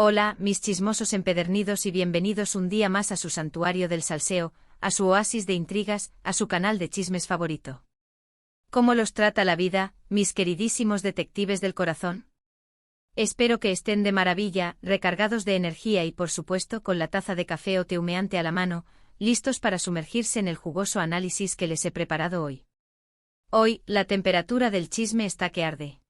Hola, mis chismosos empedernidos y bienvenidos un día más a su santuario del salseo, a su oasis de intrigas, a su canal de chismes favorito. ¿Cómo los trata la vida, mis queridísimos detectives del corazón? Espero que estén de maravilla, recargados de energía y por supuesto con la taza de café o té humeante a la mano, listos para sumergirse en el jugoso análisis que les he preparado hoy. Hoy, la temperatura del chisme está que arde.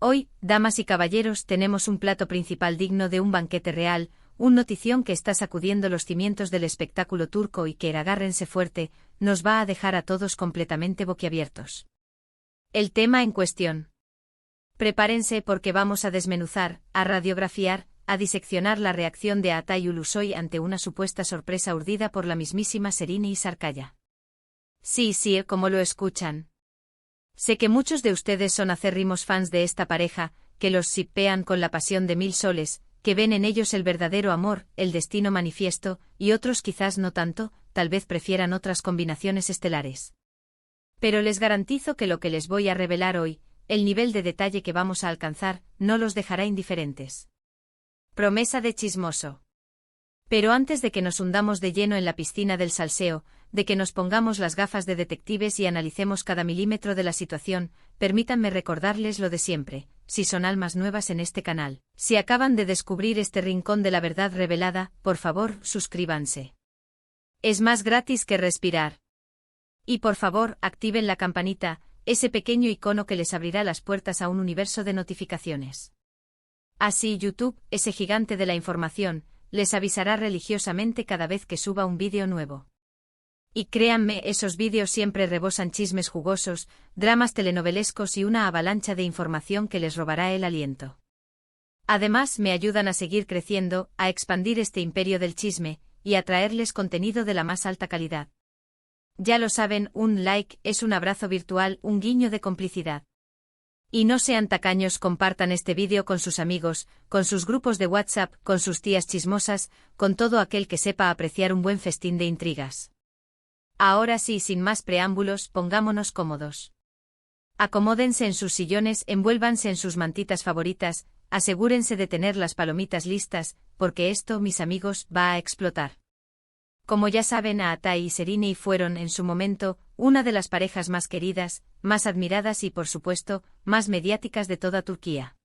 Hoy, damas y caballeros, tenemos un plato principal digno de un banquete real, un notición que está sacudiendo los cimientos del espectáculo turco y que, agárrense fuerte, nos va a dejar a todos completamente boquiabiertos. El tema en cuestión. Prepárense porque vamos a desmenuzar, a radiografiar, a diseccionar la reacción de Atay Ulusoy ante una supuesta sorpresa urdida por la mismísima Serini Sarkaya. Sí, como lo escuchan. Sé que muchos de ustedes son acérrimos fans de esta pareja, que los shippean con la pasión de 1000 soles, que ven en ellos el verdadero amor, el destino manifiesto, y otros quizás no tanto, tal vez prefieran otras combinaciones estelares. Pero les garantizo que lo que les voy a revelar hoy, el nivel de detalle que vamos a alcanzar, no los dejará indiferentes. Promesa de chismoso. Pero antes de que nos hundamos de lleno en la piscina del salseo, de que nos pongamos las gafas de detectives y analicemos cada milímetro de la situación, permítanme recordarles lo de siempre, si son almas nuevas en este canal, si acaban de descubrir este rincón de la verdad revelada, por favor, suscríbanse. Es más gratis que respirar. Y por favor, activen la campanita, ese pequeño icono que les abrirá las puertas a un universo de notificaciones. Así YouTube, ese gigante de la información, les avisará religiosamente cada vez que suba un vídeo nuevo. Y créanme, esos vídeos siempre rebosan chismes jugosos, dramas telenovelescos y una avalancha de información que les robará el aliento. Además, me ayudan a seguir creciendo, a expandir este imperio del chisme, y a traerles contenido de la más alta calidad. Ya lo saben, un like es un abrazo virtual, un guiño de complicidad. Y no sean tacaños, compartan este vídeo con sus amigos, con sus grupos de WhatsApp, con sus tías chismosas, con todo aquel que sepa apreciar un buen festín de intrigas. Ahora sí, sin más preámbulos, pongámonos cómodos. Acomódense en sus sillones, envuélvanse en sus mantitas favoritas, asegúrense de tener las palomitas listas, porque esto, mis amigos, va a explotar. Como ya saben, Atay y Serini fueron, en su momento, una de las parejas más queridas, más admiradas y, por supuesto, más mediáticas de toda Turquía.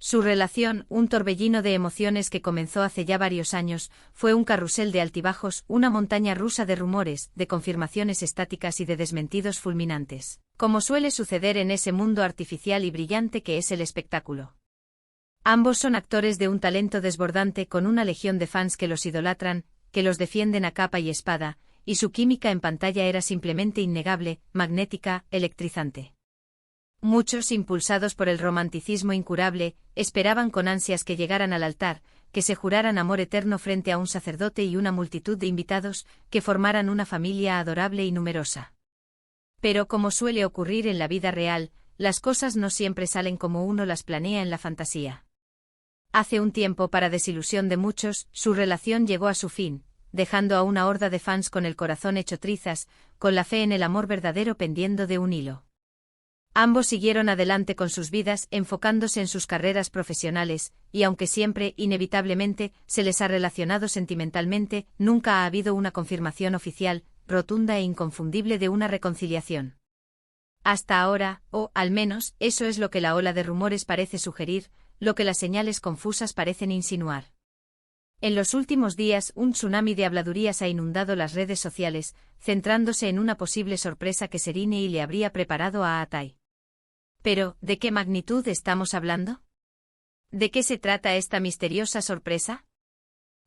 Su relación, un torbellino de emociones que comenzó hace ya varios años, fue un carrusel de altibajos, una montaña rusa de rumores, de confirmaciones estáticas y de desmentidos fulminantes, como suele suceder en ese mundo artificial y brillante que es el espectáculo. Ambos son actores de un talento desbordante con una legión de fans que los idolatran, que los defienden a capa y espada, y su química en pantalla era simplemente innegable, magnética, electrizante. Muchos, impulsados por el romanticismo incurable, esperaban con ansias que llegaran al altar, que se juraran amor eterno frente a un sacerdote y una multitud de invitados, que formaran una familia adorable y numerosa. Pero como suele ocurrir en la vida real, las cosas no siempre salen como uno las planea en la fantasía. Hace un tiempo, para desilusión de muchos, su relación llegó a su fin, dejando a una horda de fans con el corazón hecho trizas, con la fe en el amor verdadero pendiendo de un hilo. Ambos siguieron adelante con sus vidas, enfocándose en sus carreras profesionales, y aunque siempre, inevitablemente, se les ha relacionado sentimentalmente, nunca ha habido una confirmación oficial, rotunda e inconfundible de una reconciliación. Hasta ahora, o, al menos, eso es lo que la ola de rumores parece sugerir, lo que las señales confusas parecen insinuar. En los últimos días, un tsunami de habladurías ha inundado las redes sociales, centrándose en una posible sorpresa que Serini le habría preparado a Atay. Pero, ¿de qué magnitud estamos hablando? ¿De qué se trata esta misteriosa sorpresa?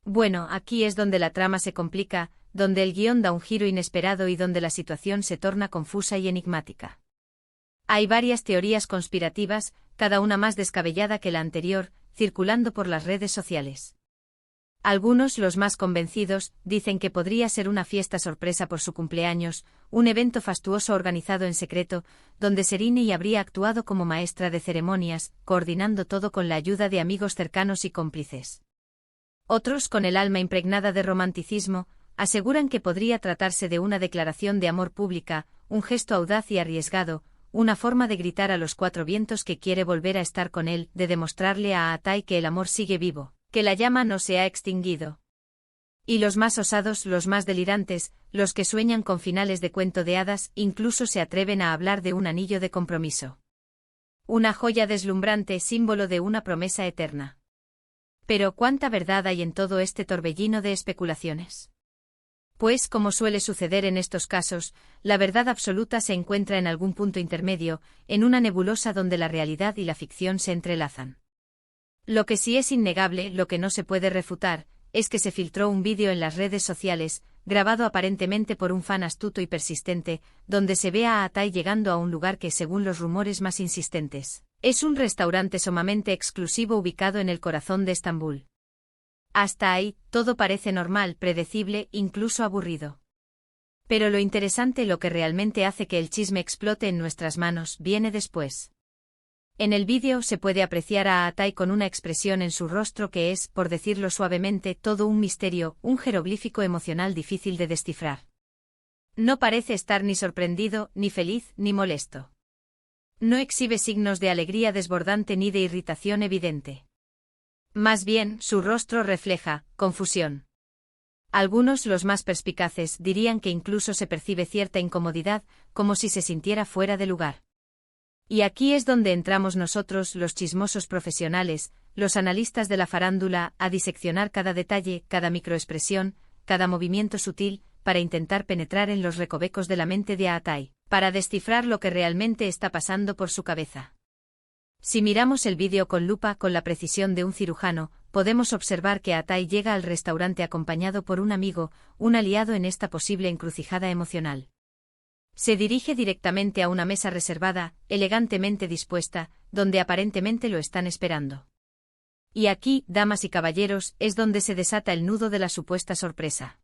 Bueno, aquí es donde la trama se complica, donde el guión da un giro inesperado y donde la situación se torna confusa y enigmática. Hay varias teorías conspirativas, cada una más descabellada que la anterior, circulando por las redes sociales. Algunos, los más convencidos, dicen que podría ser una fiesta sorpresa por su cumpleaños, un evento fastuoso organizado en secreto, donde Serini habría actuado como maestra de ceremonias, coordinando todo con la ayuda de amigos cercanos y cómplices. Otros, con el alma impregnada de romanticismo, aseguran que podría tratarse de una declaración de amor pública, un gesto audaz y arriesgado, una forma de gritar a los cuatro vientos que quiere volver a estar con él, de demostrarle a Atai que el amor sigue vivo, que la llama no se ha extinguido. Y los más osados, los más delirantes, los que sueñan con finales de cuento de hadas, incluso se atreven a hablar de un anillo de compromiso. Una joya deslumbrante, símbolo de una promesa eterna. Pero ¿cuánta verdad hay en todo este torbellino de especulaciones? Pues, como suele suceder en estos casos, la verdad absoluta se encuentra en algún punto intermedio, en una nebulosa donde la realidad y la ficción se entrelazan. Lo que sí es innegable, lo que no se puede refutar, es que se filtró un vídeo en las redes sociales, grabado aparentemente por un fan astuto y persistente, donde se ve a Atai llegando a un lugar que, según los rumores más insistentes, es un restaurante sumamente exclusivo ubicado en el corazón de Estambul. Hasta ahí, todo parece normal, predecible, incluso aburrido. Pero lo interesante, lo que realmente hace que el chisme explote en nuestras manos, viene después. En el vídeo se puede apreciar a Atai con una expresión en su rostro que es, por decirlo suavemente, todo un misterio, un jeroglífico emocional difícil de descifrar. No parece estar ni sorprendido, ni feliz, ni molesto. No exhibe signos de alegría desbordante ni de irritación evidente. Más bien, su rostro refleja confusión. Algunos, los más perspicaces, dirían que incluso se percibe cierta incomodidad, como si se sintiera fuera de lugar. Y aquí es donde entramos nosotros, los chismosos profesionales, los analistas de la farándula, a diseccionar cada detalle, cada microexpresión, cada movimiento sutil, para intentar penetrar en los recovecos de la mente de Atai, para descifrar lo que realmente está pasando por su cabeza. Si miramos el vídeo con lupa, con la precisión de un cirujano, podemos observar que Atai llega al restaurante acompañado por un amigo, un aliado en esta posible encrucijada emocional. Se dirige directamente a una mesa reservada, elegantemente dispuesta, donde aparentemente lo están esperando. Y aquí, damas y caballeros, es donde se desata el nudo de la supuesta sorpresa.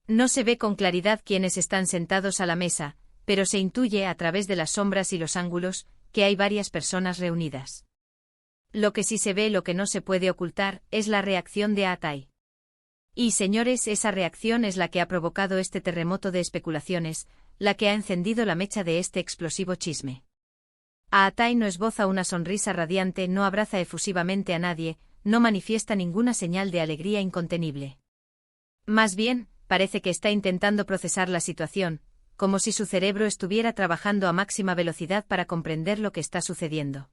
No se ve con claridad quiénes están sentados a la mesa, pero se intuye a través de las sombras y los ángulos, que hay varias personas reunidas. Lo que sí se ve, lo que no se puede ocultar, es la reacción de Atai. Y señores, esa reacción es la que ha provocado este terremoto de especulaciones, la que ha encendido la mecha de este explosivo chisme. Atai no esboza una sonrisa radiante, no abraza efusivamente a nadie, no manifiesta ninguna señal de alegría incontenible. Más bien, parece que está intentando procesar la situación, como si su cerebro estuviera trabajando a máxima velocidad para comprender lo que está sucediendo.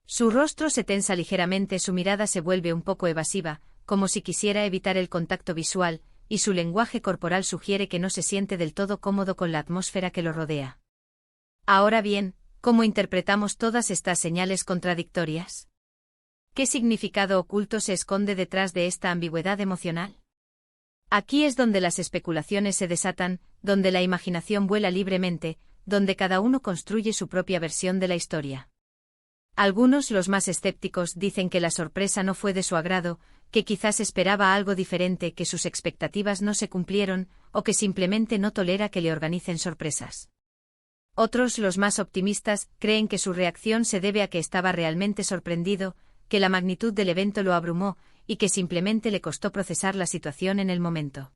Su rostro se tensa ligeramente, su mirada se vuelve un poco evasiva, como si quisiera evitar el contacto visual, y su lenguaje corporal sugiere que no se siente del todo cómodo con la atmósfera que lo rodea. Ahora bien, ¿cómo interpretamos todas estas señales contradictorias? ¿Qué significado oculto se esconde detrás de esta ambigüedad emocional? Aquí es donde las especulaciones se desatan, donde la imaginación vuela libremente, donde cada uno construye su propia versión de la historia. Algunos, los más escépticos, dicen que la sorpresa no fue de su agrado, que quizás esperaba algo diferente, que sus expectativas no se cumplieron, o que simplemente no tolera que le organicen sorpresas. Otros, los más optimistas, creen que su reacción se debe a que estaba realmente sorprendido, que la magnitud del evento lo abrumó, y que simplemente le costó procesar la situación en el momento.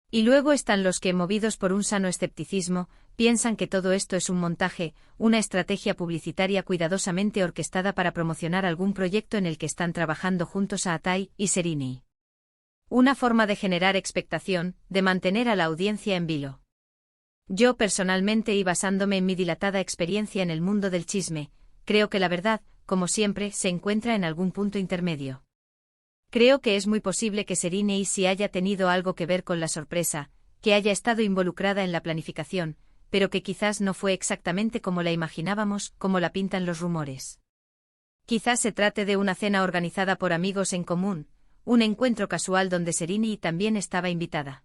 Y luego están los que, movidos por un sano escepticismo, piensan que todo esto es un montaje, una estrategia publicitaria cuidadosamente orquestada para promocionar algún proyecto en el que están trabajando juntos a Atai y Serini. Una forma de generar expectación, de mantener a la audiencia en vilo. Yo personalmente, y basándome en mi dilatada experiencia en el mundo del chisme, creo que la verdad, como siempre, se encuentra en algún punto intermedio. Creo que es muy posible que Serini sí haya tenido algo que ver con la sorpresa, que haya estado involucrada en la planificación, pero que quizás no fue exactamente como la imaginábamos, como la pintan los rumores. Quizás se trate de una cena organizada por amigos en común, un encuentro casual donde Serini también estaba invitada.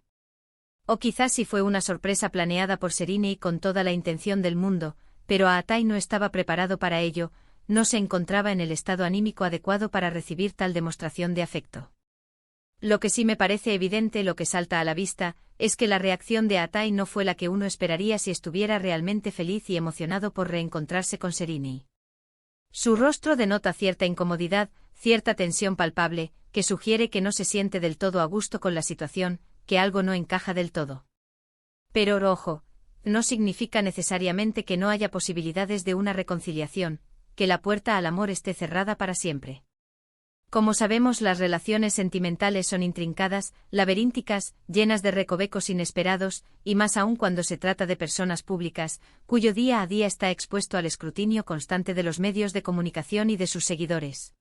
O quizás sí fue una sorpresa planeada por Serini con toda la intención del mundo, pero Atai no estaba preparado para ello, no se encontraba en el estado anímico adecuado para recibir tal demostración de afecto. Lo que sí me parece evidente, lo que salta a la vista, es que la reacción de Atai no fue la que uno esperaría si estuviera realmente feliz y emocionado por reencontrarse con Serini. Su rostro denota cierta incomodidad, cierta tensión palpable, que sugiere que no se siente del todo a gusto con la situación, que algo no encaja del todo. Pero ojo, no significa necesariamente que no haya posibilidades de una reconciliación, que la puerta al amor esté cerrada para siempre. Como sabemos, las relaciones sentimentales son intrincadas, laberínticas, llenas de recovecos inesperados, y más aún cuando se trata de personas públicas, cuyo día a día está expuesto al escrutinio constante de los medios de comunicación y de sus seguidores.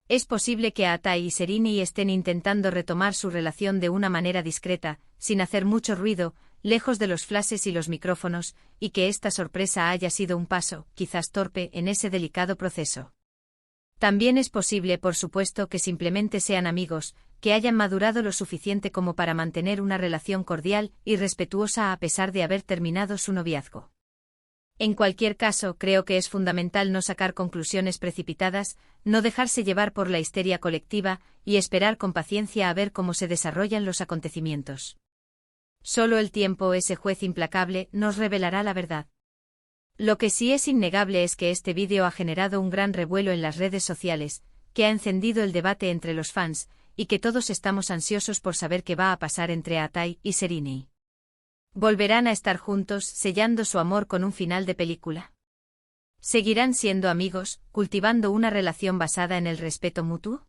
Es posible que Atai y Serini estén intentando retomar su relación de una manera discreta, sin hacer mucho ruido, lejos de los flashes y los micrófonos, y que esta sorpresa haya sido un paso, quizás torpe, en ese delicado proceso. También es posible, por supuesto, que simplemente sean amigos, que hayan madurado lo suficiente como para mantener una relación cordial y respetuosa a pesar de haber terminado su noviazgo. En cualquier caso, creo que es fundamental no sacar conclusiones precipitadas, no dejarse llevar por la histeria colectiva y esperar con paciencia a ver cómo se desarrollan los acontecimientos. Solo el tiempo, ese juez implacable, nos revelará la verdad. Lo que sí es innegable es que este vídeo ha generado un gran revuelo en las redes sociales, que ha encendido el debate entre los fans, y que todos estamos ansiosos por saber qué va a pasar entre Atai y Serini. ¿Volverán a estar juntos, sellando su amor con un final de película? ¿Seguirán siendo amigos, cultivando una relación basada en el respeto mutuo?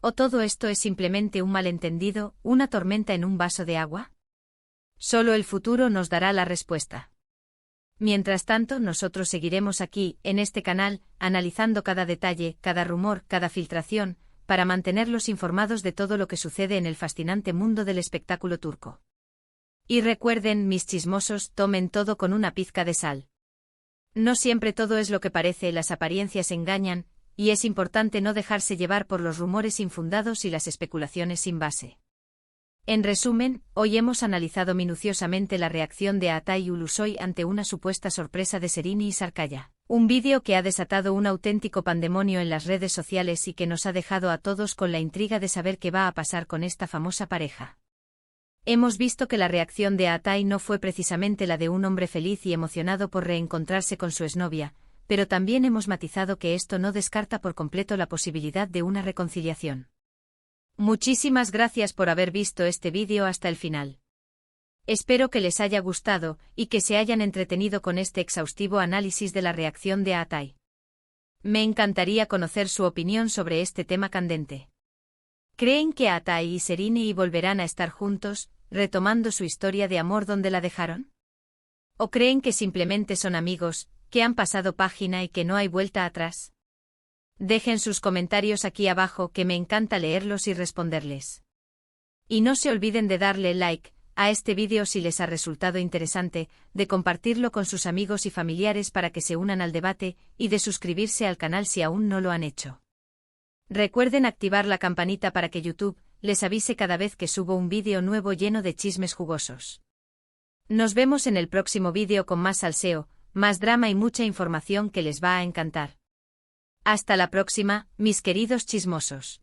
¿O todo esto es simplemente un malentendido, una tormenta en un vaso de agua? Solo el futuro nos dará la respuesta. Mientras tanto, nosotros seguiremos aquí, en este canal, analizando cada detalle, cada rumor, cada filtración, para mantenerlos informados de todo lo que sucede en el fascinante mundo del espectáculo turco. Y recuerden, mis chismosos, tomen todo con una pizca de sal. No siempre todo es lo que parece, las apariencias engañan, y es importante no dejarse llevar por los rumores infundados y las especulaciones sin base. En resumen, hoy hemos analizado minuciosamente la reacción de Atai Ulusoy ante una supuesta sorpresa de Serini y Sarkaya. Un vídeo que ha desatado un auténtico pandemonio en las redes sociales y que nos ha dejado a todos con la intriga de saber qué va a pasar con esta famosa pareja. Hemos visto que la reacción de Atai no fue precisamente la de un hombre feliz y emocionado por reencontrarse con su exnovia, pero también hemos matizado que esto no descarta por completo la posibilidad de una reconciliación. Muchísimas gracias por haber visto este vídeo hasta el final. Espero que les haya gustado y que se hayan entretenido con este exhaustivo análisis de la reacción de Atai. Me encantaría conocer su opinión sobre este tema candente. ¿Creen que Atai y Serini volverán a estar juntos, retomando su historia de amor donde la dejaron? ¿O creen que simplemente son amigos, que han pasado página y que no hay vuelta atrás? Dejen sus comentarios aquí abajo, que me encanta leerlos y responderles. Y no se olviden de darle like a este vídeo si les ha resultado interesante, de compartirlo con sus amigos y familiares para que se unan al debate, y de suscribirse al canal si aún no lo han hecho. Recuerden activar la campanita para que YouTube les avise cada vez que subo un vídeo nuevo lleno de chismes jugosos. Nos vemos en el próximo vídeo con más salseo, más drama y mucha información que les va a encantar. Hasta la próxima, mis queridos chismosos.